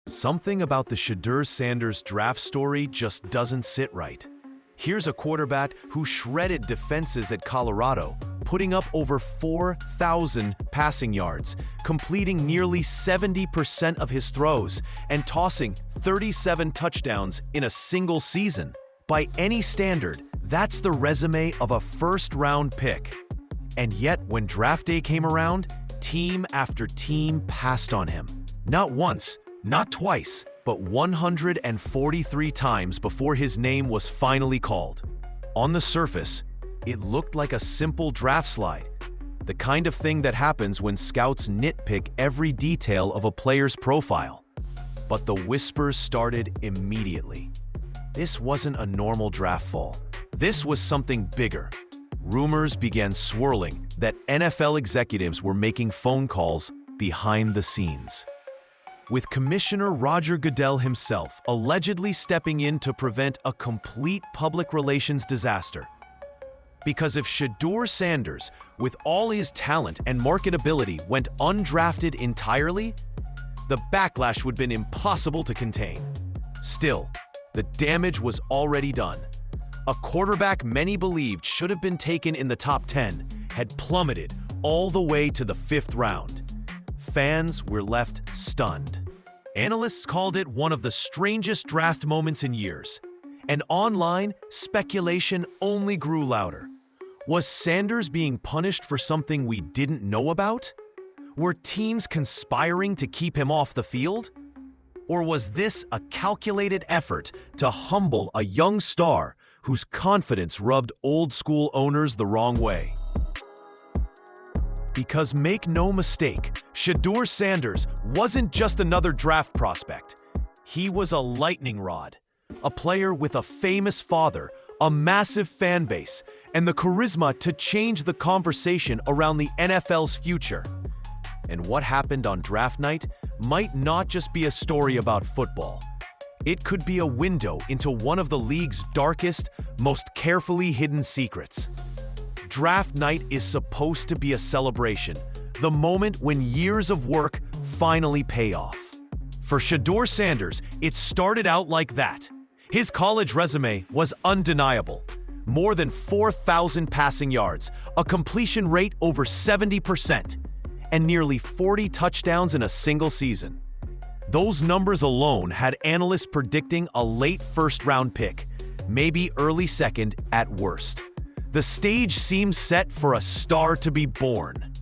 Something about the Shedeur Sanders draft story just doesn't sit right. Here's a quarterback who shredded defenses at Colorado, putting up over 4,000 passing yards, completing nearly 70% of his throws, and tossing 37 touchdowns in a single season. By any standard, that's the resume of a first-round pick. And yet, when draft day came around, team after team passed on him. Not once, not twice, but 143 times before his name was finally called. On the surface, it looked like a simple draft slide, the kind of thing that happens when scouts nitpick every detail of a player's profile. But the whispers started immediately. This wasn't a normal draft fall. This was something bigger. Rumors began swirling that NFL executives were making phone calls behind the scenes, with Commissioner Roger Goodell himself allegedly stepping in to prevent a complete public relations disaster. Because if Shedeur Sanders, with all his talent and marketability, went undrafted entirely, the backlash would have been impossible to contain. Still, the damage was already done. A quarterback many believed should have been taken in the top 10 had plummeted all the way to the 5th round. Fans were left stunned. Analysts called it one of the strangest draft moments in years, and online speculation only grew louder. Was Sanders being punished for something we didn't know about? Were teams conspiring to keep him off the field? Or was this a calculated effort to humble a young star whose confidence rubbed old-school owners the wrong way? Because make no mistake, Shedeur Sanders wasn't just another draft prospect. He was a lightning rod, a player with a famous father, a massive fan base, and the charisma to change the conversation around the NFL's future. And what happened on draft night might not just be a story about football. It could be a window into one of the league's darkest, most carefully hidden secrets. Draft night is supposed to be a celebration, the moment when years of work finally pay off. For Shedeur Sanders, it started out like that. His college resume was undeniable. More than 4,000 passing yards, a completion rate over 70%, and nearly 40 touchdowns in a single season. Those numbers alone had analysts predicting a late first-round pick, maybe early second at worst. The stage seemed set for a star to be born.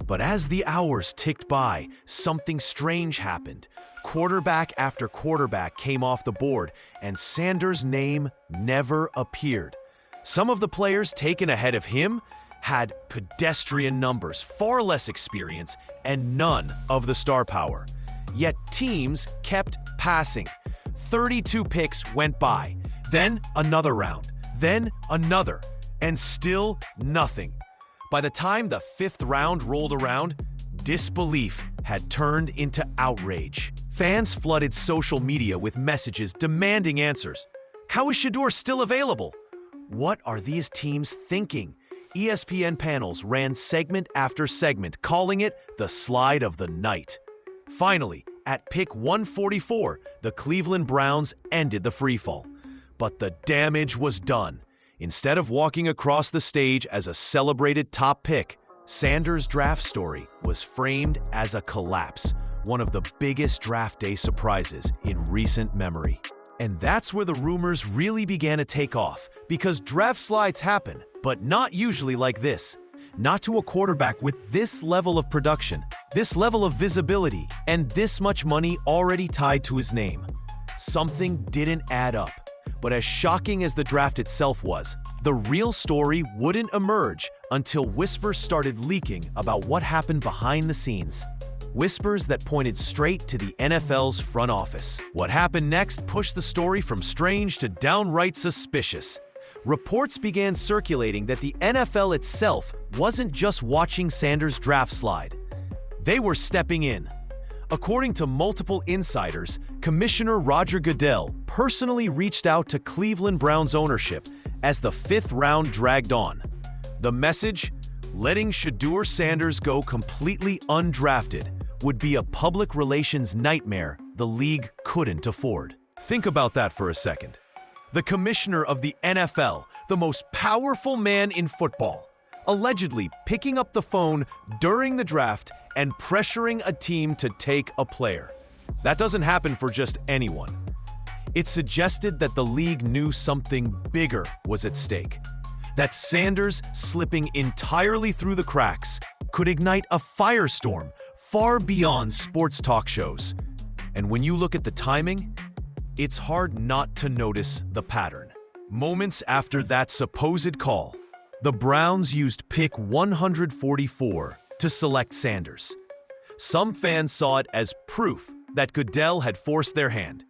But as the hours ticked by, something strange happened. Quarterback after quarterback came off the board, and Sanders' name never appeared. Some of the players taken ahead of him had pedestrian numbers, far less experience, and none of the star power. Yet teams kept passing. 32 picks went by, then another round, then another, and still nothing. By the time the 5th round rolled around, disbelief had turned into outrage. Fans flooded social media with messages demanding answers. How is Shedeur still available? What are these teams thinking? ESPN panels ran segment after segment, calling it the slide of the night. Finally, at pick 144, the Cleveland Browns ended the freefall. But the damage was done. Instead of walking across the stage as a celebrated top pick, Sanders' draft story was framed as a collapse, one of the biggest draft day surprises in recent memory. And that's where the rumors really began to take off, because draft slides happen, but not usually like this. Not to a quarterback with this level of production, this level of visibility, and this much money already tied to his name. Something didn't add up. But as shocking as the draft itself was, the real story wouldn't emerge until whispers started leaking about what happened behind the scenes. Whispers that pointed straight to the NFL's front office. What happened next pushed the story from strange to downright suspicious. Reports began circulating that the NFL itself wasn't just watching Sanders' draft slide. They were stepping in. According to multiple insiders, Commissioner Roger Goodell personally reached out to Cleveland Browns ownership as the 5th round dragged on. The message? Letting Shedeur Sanders go completely undrafted would be a public relations nightmare the league couldn't afford. Think about that for a second. The commissioner of the NFL, the most powerful man in football, allegedly picking up the phone during the draft and pressuring a team to take a player. That doesn't happen for just anyone. It suggested that the league knew something bigger was at stake, that Sanders slipping entirely through the cracks could ignite a firestorm far beyond sports talk shows. And when you look at the timing, it's hard not to notice the pattern. Moments after that supposed call, the Browns used pick 144 to select Sanders. Some fans saw it as proof that Goodell had forced their hand,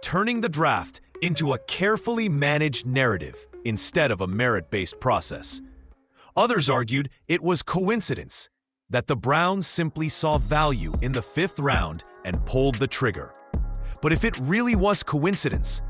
turning the draft into a carefully managed narrative instead of a merit-based process. Others argued it was coincidence, that the Browns simply saw value in the 5th round and pulled the trigger. But if it really was coincidence,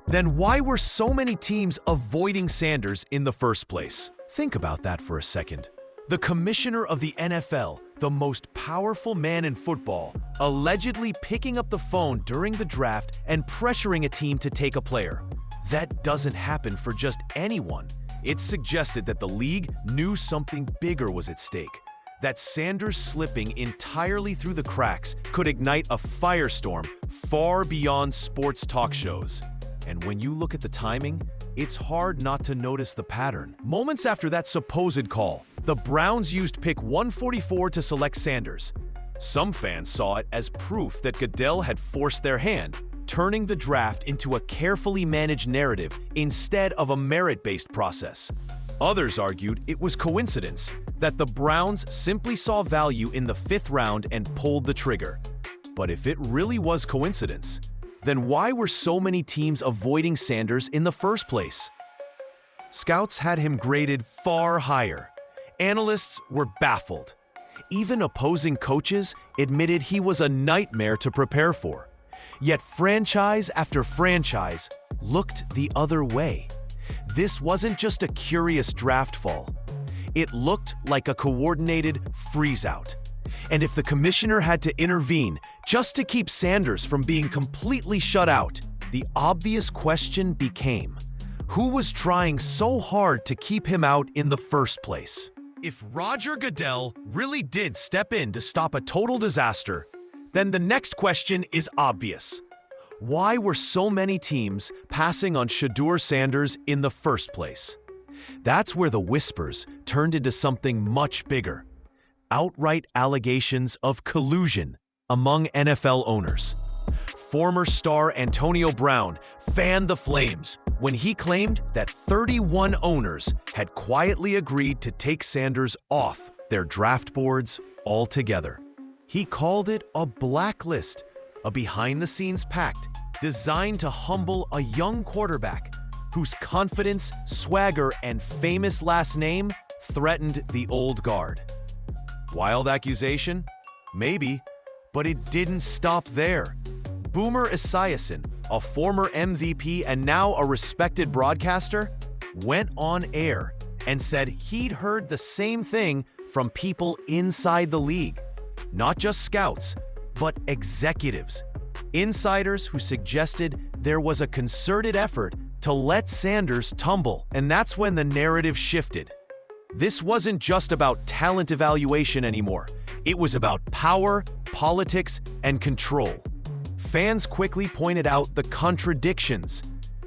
then why were so many teams avoiding Sanders in the first place? Think about that for a second. The commissioner of the NFL, the most powerful man in football, allegedly picking up the phone during the draft and pressuring a team to take a player. That doesn't happen for just anyone. It suggested that the league knew something bigger was at stake, that Sanders slipping entirely through the cracks could ignite a firestorm far beyond sports talk shows. And when you look at the timing, it's hard not to notice the pattern. Moments after that supposed call, the Browns used pick 144 to select Sanders. Some fans saw it as proof that Goodell had forced their hand, turning the draft into a carefully managed narrative instead of a merit-based process. Others argued it was coincidence, that the Browns simply saw value in the 5th round and pulled the trigger. But if it really was coincidence, then why were so many teams avoiding Sanders in the first place? Scouts had him graded far higher. Analysts were baffled. Even opposing coaches admitted he was a nightmare to prepare for. Yet franchise after franchise looked the other way. This wasn't just a curious draft fall. It looked like a coordinated freeze-out. And if the commissioner had to intervene just to keep Sanders from being completely shut out, the obvious question became, who was trying so hard to keep him out in the first place? If Roger Goodell really did step in to stop a total disaster, then the next question is obvious. Why were so many teams passing on Shedeur Sanders in the first place? That's where the whispers turned into something much bigger. Outright allegations of collusion among NFL owners. Former star Antonio Brown fanned the flames when he claimed that 31 owners had quietly agreed to take Sanders off their draft boards altogether. He called it a blacklist, a behind-the-scenes pact designed to humble a young quarterback whose confidence, swagger, and famous last name threatened the old guard. Wild accusation? Maybe, but it didn't stop there. Boomer Esiason, a former MVP and now a respected broadcaster, went on air and said he'd heard the same thing from people inside the league. Not just scouts, but executives. Insiders who suggested there was a concerted effort to let Sanders tumble, and that's when the narrative shifted. This wasn't just about talent evaluation anymore. It was about power, politics, and control. Fans quickly pointed out the contradictions.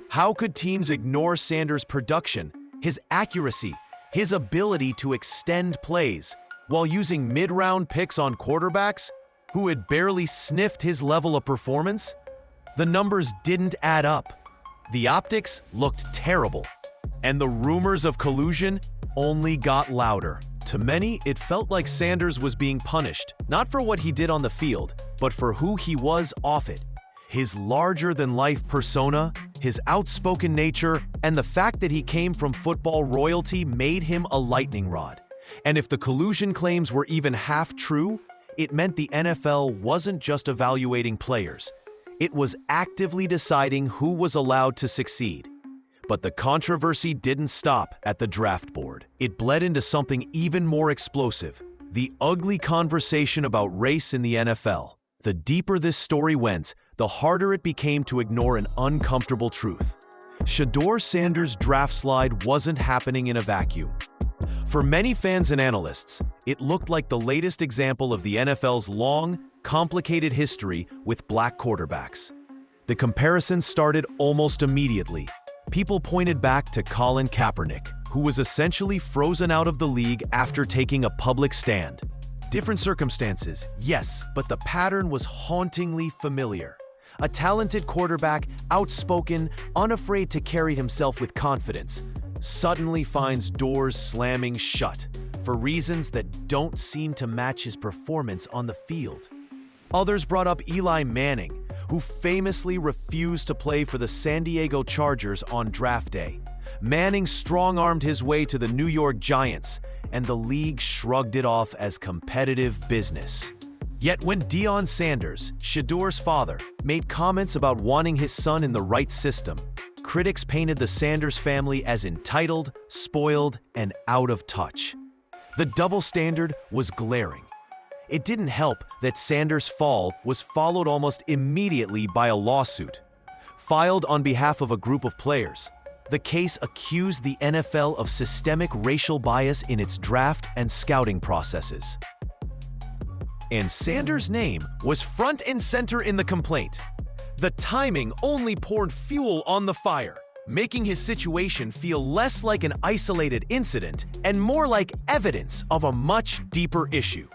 How could teams ignore Sanders' production, his accuracy, his ability to extend plays, while using mid-round picks on quarterbacks who had barely sniffed his level of performance? The numbers didn't add up. The optics looked terrible, and the rumors of collusion only got louder. To many, it felt like Sanders was being punished, not for what he did on the field, but for who he was off it. His larger-than-life persona, his outspoken nature, and the fact that he came from football royalty made him a lightning rod. And if the collusion claims were even half true, it meant the NFL wasn't just evaluating players. It was actively deciding who was allowed to succeed. But the controversy didn't stop at the draft board. It bled into something even more explosive, the ugly conversation about race in the NFL. The deeper this story went, the harder it became to ignore an uncomfortable truth. Shedeur Sanders' draft slide wasn't happening in a vacuum. For many fans and analysts, it looked like the latest example of the NFL's long, complicated history with black quarterbacks. The comparison started almost immediately. People pointed back to Colin Kaepernick, who was essentially frozen out of the league after taking a public stand. Different circumstances, yes, but the pattern was hauntingly familiar. A talented quarterback, outspoken, unafraid to carry himself with confidence, suddenly finds doors slamming shut for reasons that don't seem to match his performance on the field. Others brought up Eli Manning, who famously refused to play for the San Diego Chargers on draft day. Manning strong-armed his way to the New York Giants, and the league shrugged it off as competitive business. Yet when Deion Sanders, Shedeur's father, made comments about wanting his son in the right system, critics painted the Sanders family as entitled, spoiled, and out of touch. The double standard was glaring. It didn't help that Sanders' fall was followed almost immediately by a lawsuit, filed on behalf of a group of players. The case accused the NFL of systemic racial bias in its draft and scouting processes. And Sanders' name was front and center in the complaint. The timing only poured fuel on the fire, making his situation feel less like an isolated incident and more like evidence of a much deeper issue.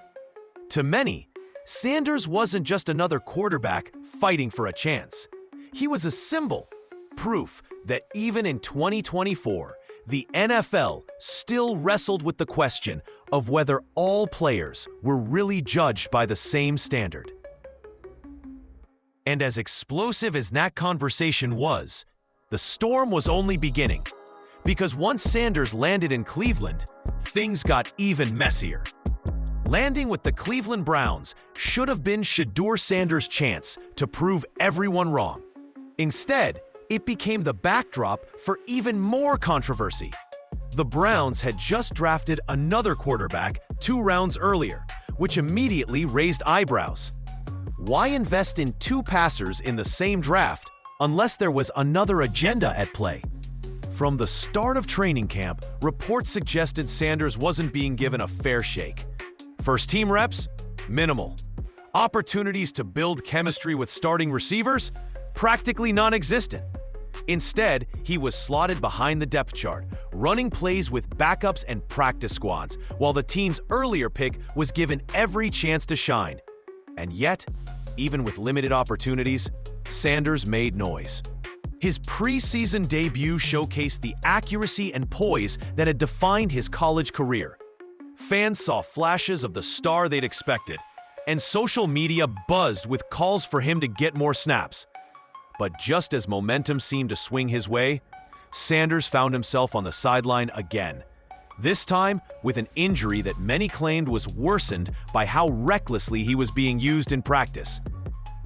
To many, Sanders wasn't just another quarterback fighting for a chance. He was a symbol, proof that even in 2024, the NFL still wrestled with the question of whether all players were really judged by the same standard. And as explosive as that conversation was, the storm was only beginning. Because once Sanders landed in Cleveland, things got even messier. Landing with the Cleveland Browns should have been Shedeur Sanders' chance to prove everyone wrong. Instead, it became the backdrop for even more controversy. The Browns had just drafted another quarterback 2 rounds earlier, which immediately raised eyebrows. Why invest in 2 passers in the same draft unless there was another agenda at play? From the start of training camp, reports suggested Sanders wasn't being given a fair shake. First-team reps? Minimal. Opportunities to build chemistry with starting receivers? Practically non-existent. Instead, he was slotted behind the depth chart, running plays with backups and practice squads, while the team's earlier pick was given every chance to shine. And yet, even with limited opportunities, Sanders made noise. His preseason debut showcased the accuracy and poise that had defined his college career. Fans saw flashes of the star they'd expected, and social media buzzed with calls for him to get more snaps. But just as momentum seemed to swing his way, Sanders found himself on the sideline again. This time with an injury that many claimed was worsened by how recklessly he was being used in practice.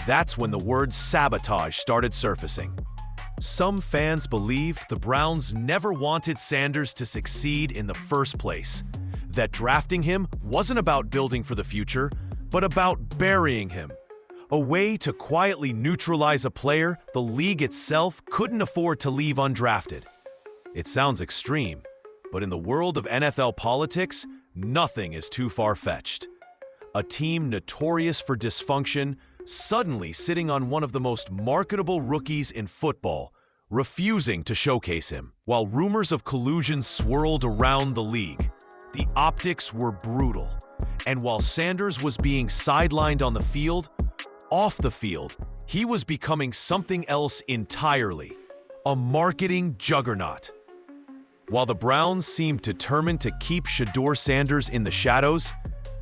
That's when the word sabotage started surfacing. Some fans believed the Browns never wanted Sanders to succeed in the first place, that drafting him wasn't about building for the future, but about burying him. A way to quietly neutralize a player the league itself couldn't afford to leave undrafted. It sounds extreme, but in the world of NFL politics, nothing is too far-fetched. A team notorious for dysfunction, suddenly sitting on one of the most marketable rookies in football, refusing to showcase him. While rumors of collusion swirled around the league, the optics were brutal. And while Sanders was being sidelined on the field, off the field, he was becoming something else entirely, a marketing juggernaut. While the Browns seemed determined to keep Shedeur Sanders in the shadows,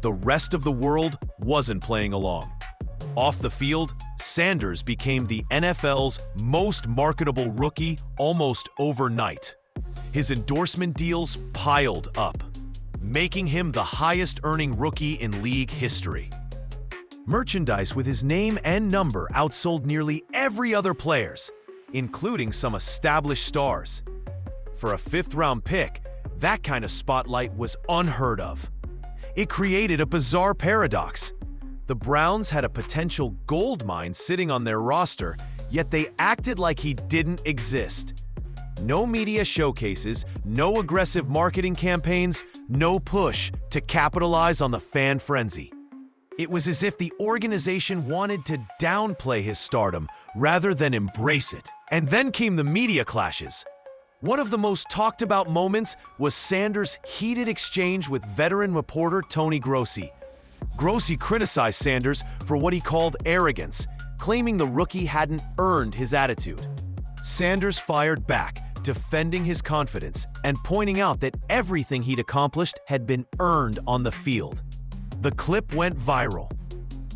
the rest of the world wasn't playing along. Off the field, Sanders became the NFL's most marketable rookie almost overnight. His endorsement deals piled up, making him the highest-earning rookie in league history. Merchandise with his name and number outsold nearly every other player's, including some established stars. For a 5th-round pick, that kind of spotlight was unheard of. It created a bizarre paradox. The Browns had a potential gold mine sitting on their roster, yet they acted like he didn't exist. No media showcases, no aggressive marketing campaigns, no push to capitalize on the fan frenzy. It was as if the organization wanted to downplay his stardom rather than embrace it. And then came the media clashes. One of the most talked about moments was Sanders' heated exchange with veteran reporter Tony Grossi. Grossi criticized Sanders for what he called arrogance, claiming the rookie hadn't earned his attitude. Sanders fired back, defending his confidence and pointing out that everything he'd accomplished had been earned on the field. The clip went viral,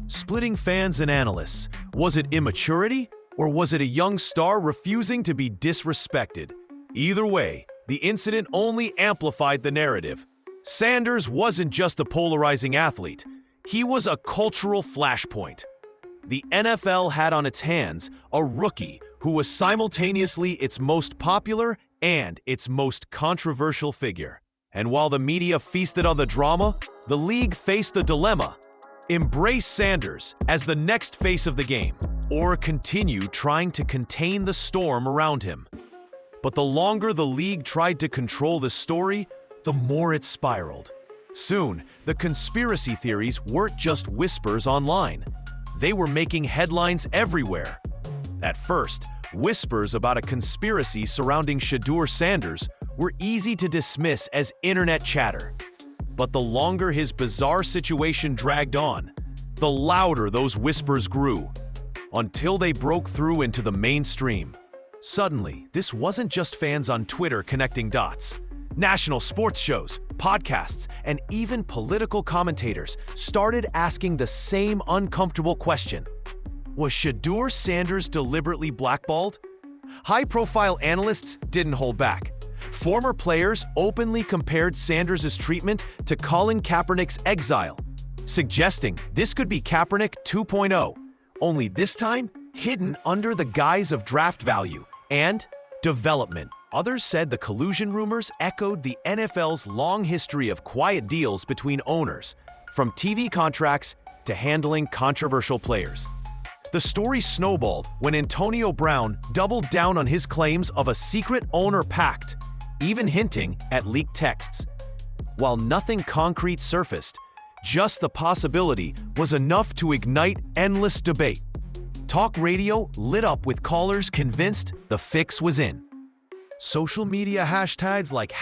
splitting fans and analysts. Was it immaturity, or was it a young star refusing to be disrespected? Either way, the incident only amplified the narrative. Sanders wasn't just a polarizing athlete, he was a cultural flashpoint. The NFL had on its hands a rookie who was simultaneously its most popular and its most controversial figure. And while the media feasted on the drama, the league faced the dilemma: embrace Sanders as the next face of the game, or continue trying to contain the storm around him. But the longer the league tried to control the story, the more it spiraled. Soon, the conspiracy theories weren't just whispers online. They were making headlines everywhere. At first, whispers about a conspiracy surrounding Shedeur Sanders were easy to dismiss as internet chatter. But the longer his bizarre situation dragged on, the louder those whispers grew, until they broke through into the mainstream. Suddenly, this wasn't just fans on Twitter connecting dots. National sports shows, podcasts, and even political commentators started asking the same uncomfortable question: was Shedeur Sanders deliberately blackballed? High-profile analysts didn't hold back. Former players openly compared Sanders' treatment to Colin Kaepernick's exile, suggesting this could be Kaepernick 2.0, only this time hidden under the guise of draft value and development. Others said the collusion rumors echoed the NFL's long history of quiet deals between owners, from TV contracts to handling controversial players. The story snowballed when Antonio Brown doubled down on his claims of a secret owner pact, even hinting at leaked texts. While nothing concrete surfaced, just the possibility was enough to ignite endless debate. Talk radio lit up with callers convinced the fix was in. Social media hashtags like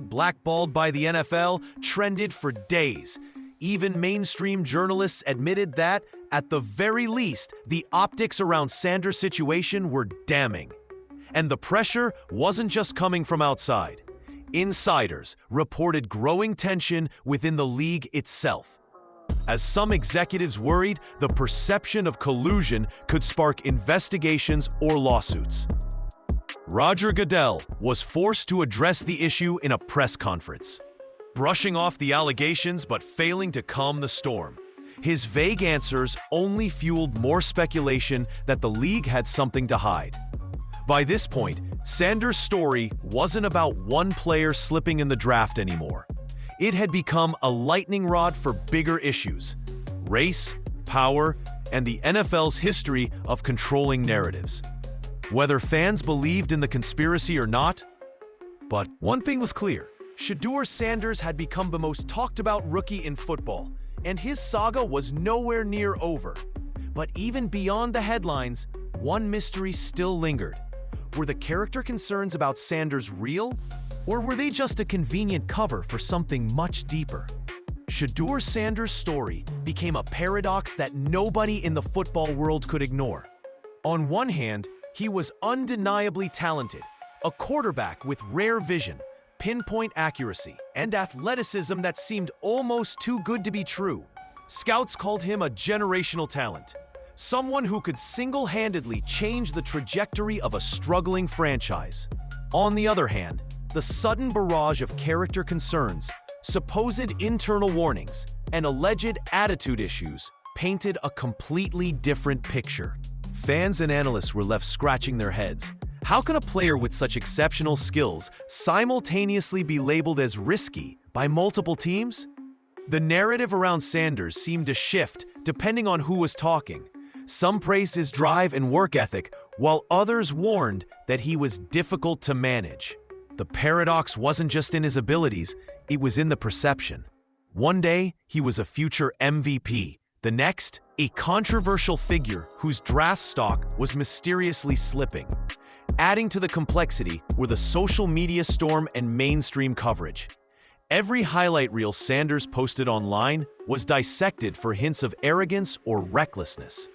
#blackballed by the NFL trended for days. Even mainstream journalists admitted that, at the very least, the optics around Sanders' situation were damning. And the pressure wasn't just coming from outside. Insiders reported growing tension within the league itself. As some executives worried the perception of collusion could spark investigations or lawsuits. Roger Goodell was forced to address the issue in a press conference, brushing off the allegations but failing to calm the storm. His vague answers only fueled more speculation that the league had something to hide. By this point, Sanders' story wasn't about one player slipping in the draft anymore. It had become a lightning rod for bigger issues: race, power, and the NFL's history of controlling narratives. Whether fans believed in the conspiracy or not, but one thing was clear: Shedeur Sanders had become the most talked about rookie in football, and his saga was nowhere near over. But even beyond the headlines, one mystery still lingered. Were the character concerns about Sanders real, or were they just a convenient cover for something much deeper? Shedeur Sanders' story became a paradox that nobody in the football world could ignore. On one hand, he was undeniably talented, a quarterback with rare vision, pinpoint accuracy, and athleticism that seemed almost too good to be true. Scouts called him a generational talent, someone who could single-handedly change the trajectory of a struggling franchise. On the other hand, the sudden barrage of character concerns, supposed internal warnings, and alleged attitude issues painted a completely different picture. Fans and analysts were left scratching their heads. How can a player with such exceptional skills simultaneously be labeled as risky by multiple teams? The narrative around Sanders seemed to shift depending on who was talking. Some praised his drive and work ethic, while others warned that he was difficult to manage. The paradox wasn't just in his abilities, it was in the perception. One day, he was a future MVP. The next, a controversial figure whose draft stock was mysteriously slipping. Adding to the complexity were the social media storm and mainstream coverage. Every highlight reel Sanders posted online was dissected for hints of arrogance or recklessness.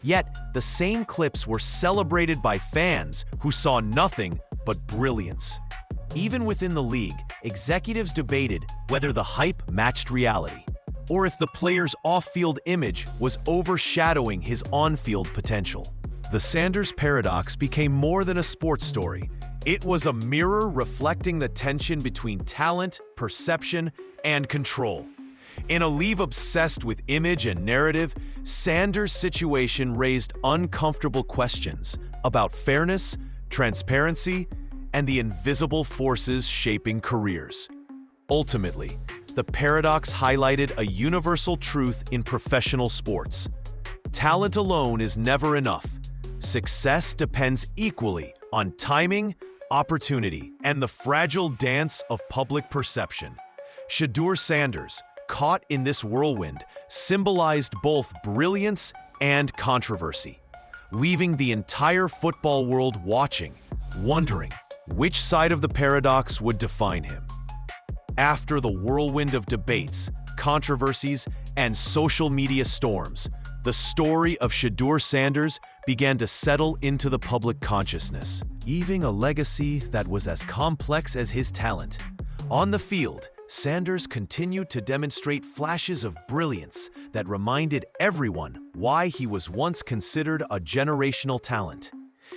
Yet, the same clips were celebrated by fans who saw nothing but brilliance. Even within the league, executives debated whether the hype matched reality, or if the player's off-field image was overshadowing his on-field potential. The Sanders paradox became more than a sports story. It was a mirror reflecting the tension between talent, perception, and control. In a league obsessed with image and narrative, Sanders' situation raised uncomfortable questions about fairness, transparency, and the invisible forces shaping careers. Ultimately, the paradox highlighted a universal truth in professional sports. Talent alone is never enough. Success depends equally on timing, opportunity, and the fragile dance of public perception. Shedeur Sanders, caught in this whirlwind, symbolized both brilliance and controversy, leaving the entire football world watching, wondering which side of the paradox would define him. After the whirlwind of debates, controversies, and social media storms, the story of Shedeur Sanders began to settle into the public consciousness, leaving a legacy that was as complex as his talent. On the field, Sanders continued to demonstrate flashes of brilliance that reminded everyone why he was once considered a generational talent.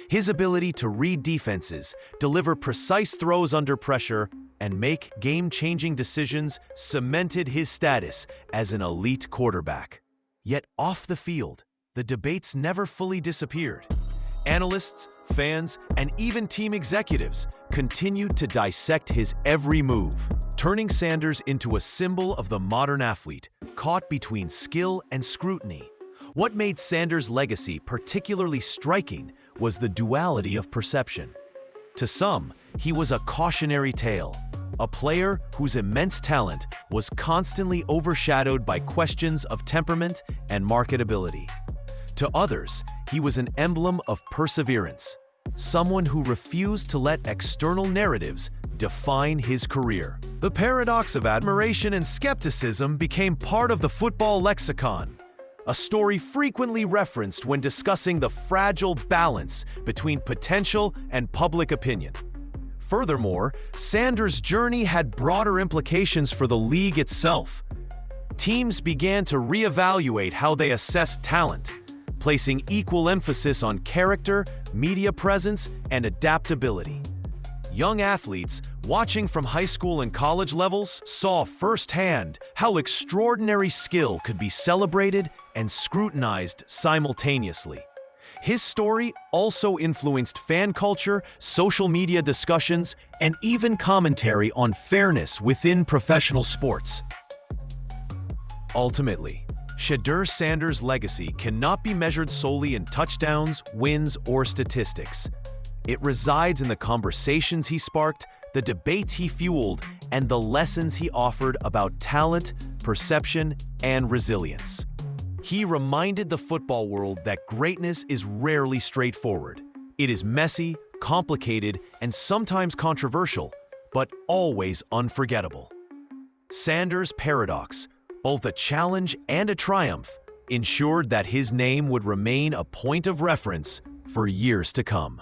His ability to read defenses, deliver precise throws under pressure, and make game-changing decisions cemented his status as an elite quarterback. Yet off the field, the debates never fully disappeared. Analysts, fans, and even team executives continued to dissect his every move, turning Sanders into a symbol of the modern athlete, caught between skill and scrutiny. What made Sanders' legacy particularly striking was the duality of perception. To some, he was a cautionary tale, a player whose immense talent was constantly overshadowed by questions of temperament and marketability. To others, he was an emblem of perseverance, someone who refused to let external narratives define his career. The paradox of admiration and skepticism became part of the football lexicon, a story frequently referenced when discussing the fragile balance between potential and public opinion. Furthermore, Sanders' journey had broader implications for the league itself. Teams began to reevaluate how they assessed talent, placing equal emphasis on character, media presence, and adaptability. Young athletes, watching from high school and college levels, saw firsthand how extraordinary skill could be celebrated and scrutinized simultaneously. His story also influenced fan culture, social media discussions, and even commentary on fairness within professional sports. Ultimately, Shedeur Sanders' legacy cannot be measured solely in touchdowns, wins, or statistics. It resides in the conversations he sparked, the debates he fueled, and the lessons he offered about talent, perception, and resilience. He reminded the football world that greatness is rarely straightforward. It is messy, complicated, and sometimes controversial, but always unforgettable. Sanders' paradox, both a challenge and a triumph, ensured that his name would remain a point of reference for years to come.